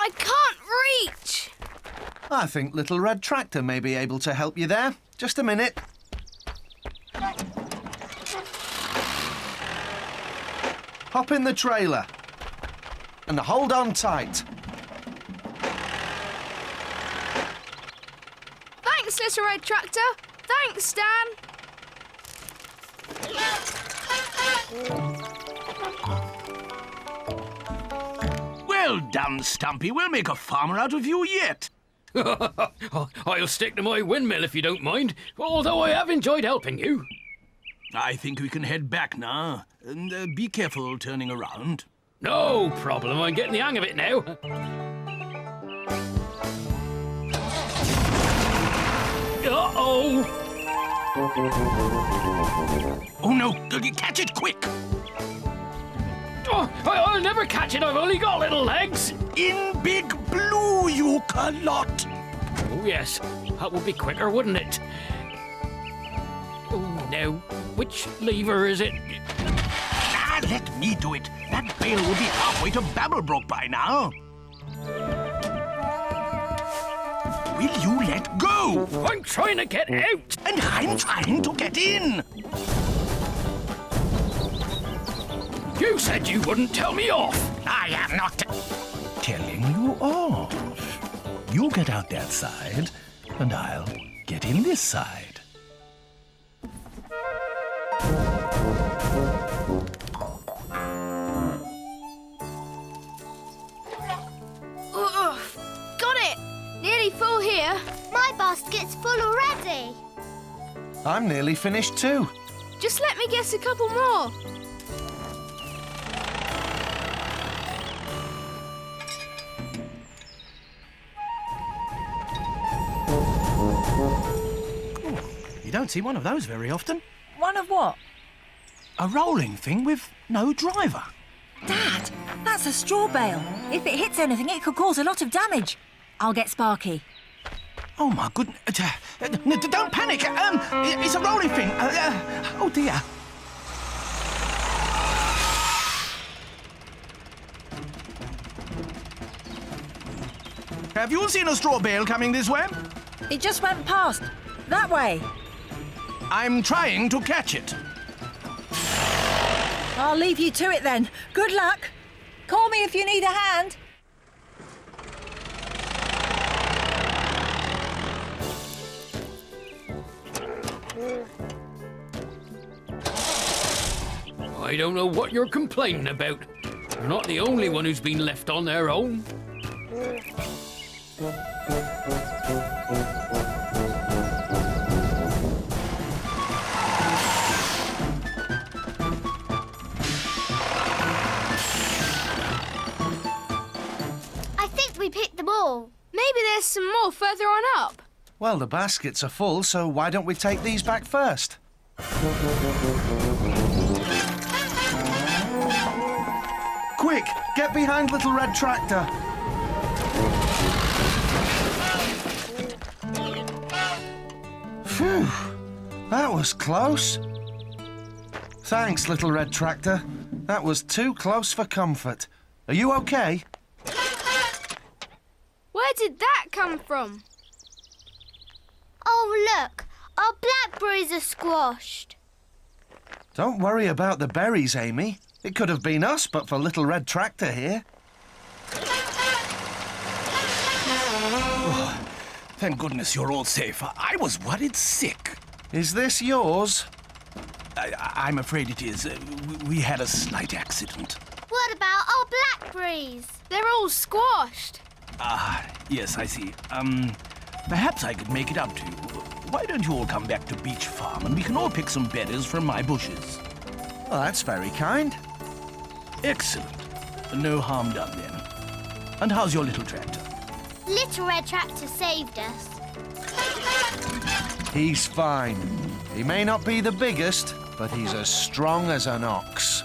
I can't reach! I think Little Red Tractor may be able to help you there. Just a minute. Hop in the trailer. And hold on tight. Thanks, Little Red Tractor. Thanks, Dan. Well done, Stumpy. We'll make a farmer out of you yet. I'll stick to my windmill if you don't mind, although I have enjoyed helping you. I think we can head back now. And be careful turning around. No problem, I'm getting the hang of it now. Uh-oh! Oh, no. Catch it quick. Oh, I'll never catch it, I've only got little legs. In Big Blue, you lot. Oh, yes, that would be quicker, wouldn't it? Oh, now, which lever is it? Ah, let me do it. That Bale will be halfway to Babblebrook by now. Will you let go? I'm trying to get out. And I'm trying to get in. You said you wouldn't tell me off. I am not telling you off. You get out that side, and I'll get in this side. Got it! Nearly full here. My basket's full already. I'm nearly finished too. Just let me get a couple more. You don't see one of those very often. One of what? A rolling thing with no driver. Dad, that's a straw bale. If it hits anything, it could cause a lot of damage. I'll get Sparky. Oh, my goodness. Don't panic. It's a rolling thing. Oh, dear. Have you seen a straw bale coming this way? It just went past. That way. I'm trying to catch it. I'll leave you to it then. Good luck. Call me if you need a hand. I don't know what you're complaining about. You're not the only one who's been left on their own. I think we picked them all. Maybe there's some more further on up. Well, the baskets are full, so why don't we take these back first? Quick, get behind Little Red Tractor. Phew, that was close. Thanks, Little Red Tractor. That was too close for comfort. Are you okay? Where did that come from? Oh, look. Our blackberries are squashed. Don't worry about the berries, Amy. It could have been us, but for Little Red Tractor here. Oh, thank goodness you're all safe. I was worried sick. Is this yours? I'm afraid it is. We had a slight accident. What about our blackberries? They're all squashed. Ah, yes, I see. Perhaps I could make it up to you. Why don't you all come back to Beach Farm and we can all pick some berries from my bushes? Well, that's very kind. Excellent. No harm done then. And how's your little tractor? Little Red Tractor saved us. He's fine. He may not be the biggest, but he's as strong as an ox.